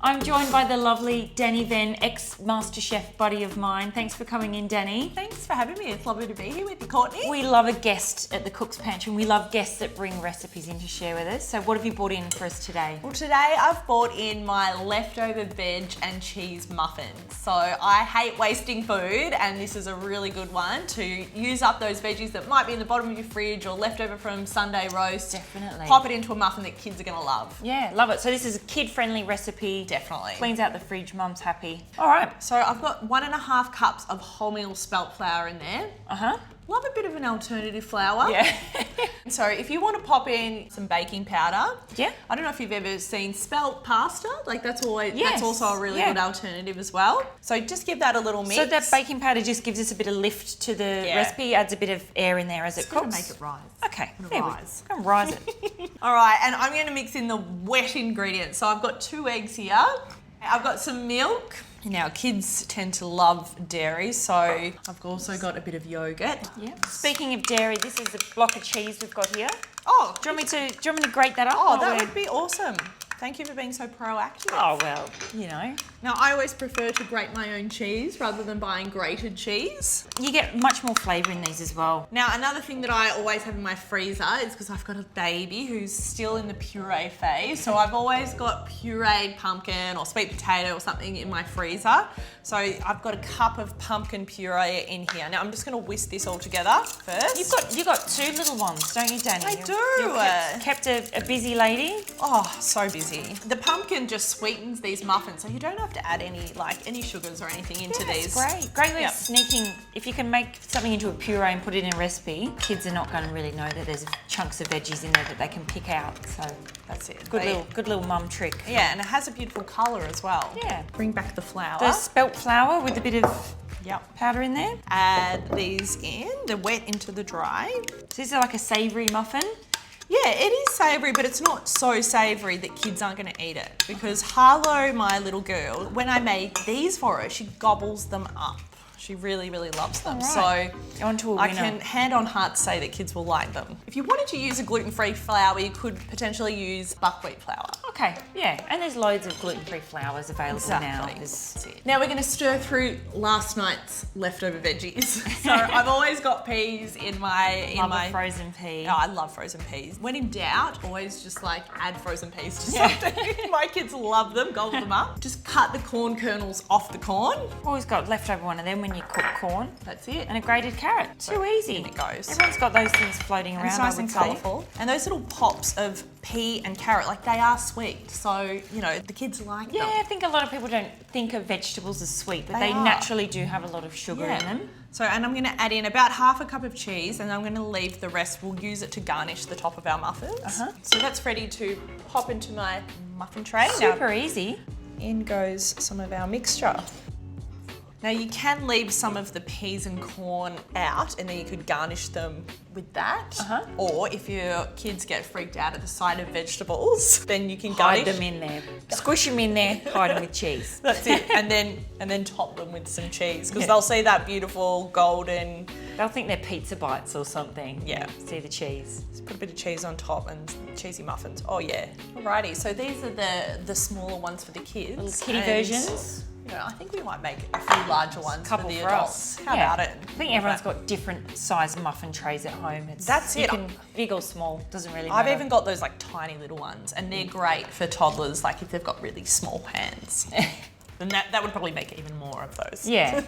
I'm joined by the lovely Dani Venn, ex-MasterChef buddy of mine. Thanks for coming in, Dani. Thanks for having me. It's lovely to be here with you, Courtney. We love a guest at the Cook's Pantry, and we love guests that bring recipes in to share with us. So what have you brought in for us today? Well, today I've brought in my leftover veg and cheese muffins. So I hate wasting food, and this is a really good one to use up those veggies that might be in the bottom of your fridge or leftover from Sunday roast. Definitely. Pop it into a muffin that kids are going to love. Yeah, love it. So this is a kid-friendly recipe. Definitely. Cleans out the fridge, mum's happy. All right. So I've got 1.5 cups of wholemeal spelt flour in there. Uh-huh. Love a bit of an alternative flour. Yeah. So if you want to pop in some baking powder. Yeah. I don't know if you've ever seen spelt pasta. Like that's Yes. also a really good alternative as well. So just give that a little mix. So that baking powder just gives us a bit of lift to the recipe, adds a bit of air in there as it cooks. Make it rise. Okay. There we go. Rise it. All right, and I'm going to mix in the wet ingredients. So I've got 2 eggs here. I've got some milk. Now, kids tend to love dairy, so I've also got a bit of yogurt. Yeah. Speaking of dairy, this is a block of cheese we've got here. Oh, Do you want me to grate that up? Oh, that would be awesome. Thank you for being so proactive. Oh, well, you know. Now, I always prefer to grate my own cheese rather than buying grated cheese. You get much more flavour in these as well. Now, another thing that I always have in my freezer is because I've got a baby who's still in the puree phase. So I've always got pureed pumpkin or sweet potato or something in my freezer. So I've got a cup of pumpkin puree in here. Now, I'm just going to whisk this all together first. You've got 2 little ones, don't you, Dani? I do. You've kept a busy lady. Oh, so busy. The pumpkin just sweetens these muffins, so you don't have to add any sugars or anything into these. Great way of sneaking. If you can make something into a puree and put it in a recipe, kids are not going to really know that there's chunks of veggies in there that they can pick out. So that's it. Good little mum trick. Yeah, and it has a beautiful colour as well. Yeah. Bring back the flour. The spelt flour with a bit of powder in there. Add these in, the wet into the dry. So this is like a savoury muffin. Yeah, it is savoury, but it's not so savoury that kids aren't going to eat it. Because Harlow, my little girl, when I make these for her, she gobbles them up. She really, really loves them. Right. So on to a winner. I can hand on heart say that kids will like them. If you wanted to use a gluten-free flour, you could potentially use buckwheat flour. Okay, yeah, and there's loads of gluten-free flours available now. Now we're going to stir through last night's leftover veggies. So I've always got peas in my frozen peas. Oh, I love frozen peas. When in doubt, always just add frozen peas to something. My kids love them, gobble them up. Just cut the corn kernels off the corn. Always got leftover one of them when you cook corn. That's it. And a grated carrot. Too easy. In it goes. Everyone's got those things floating around. It's nice and colourful. And those little pops of pea and carrot, they are sweet. So, the kids like them. Yeah, I think a lot of people don't think of vegetables as sweet, but they naturally do have a lot of sugar in them. So, and I'm going to add in about 1/2 cup of cheese, and I'm going to leave the rest. We'll use it to garnish the top of our muffins. So that's ready to pop into my muffin tray. Super easy. In goes some of our mixture. Now you can leave some of the peas and corn out, and then you could garnish them with that. Or if your kids get freaked out at the sight of vegetables, then you can hide them in there. Squish them in there, hide them with cheese. That's it. And then top them with some cheese, because they'll see that beautiful golden. They'll think they're pizza bites or something. Yeah. See the cheese. Just put a bit of cheese on top and cheesy muffins. Oh yeah. Alrighty. So these are the smaller ones for the kids. Little kiddie versions. I think we might make a few larger ones for the adults. How about it? I think everyone's got different size muffin trays at home. That's it. You can big or small, doesn't really matter. I've even got those tiny little ones, and they're great for toddlers, if they've got really small hands. Then that would probably make even more of those. Yeah.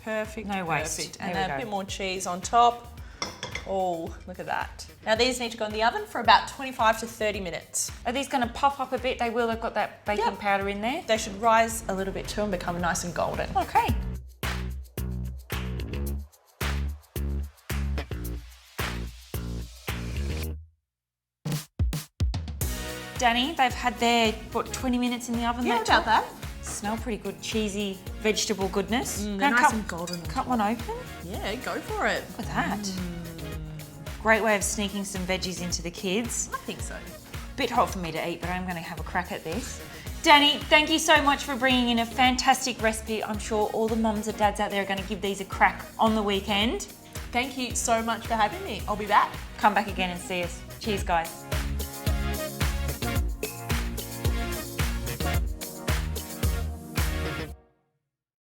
Perfect. No waste. Perfect. And a bit more cheese on top. Oh, look at that. Now these need to go in the oven for about 25 to 30 minutes. Are these going to puff up a bit? They will. They've got that baking powder in there. They should rise a little bit too and become nice and golden. Okay. Dani, they've had their, 20 minutes in the oven? Yeah, about that. Smell pretty good, cheesy vegetable goodness. They're nice and golden. Cut one open? Yeah, go for it. Look at that. Great way of sneaking some veggies into the kids. I think so. Bit hot for me to eat, but I'm going to have a crack at this. Dani, thank you so much for bringing in a fantastic recipe. I'm sure all the mums and dads out there are going to give these a crack on the weekend. Thank you so much for having me. I'll be back. Come back again and see us. Cheers, guys.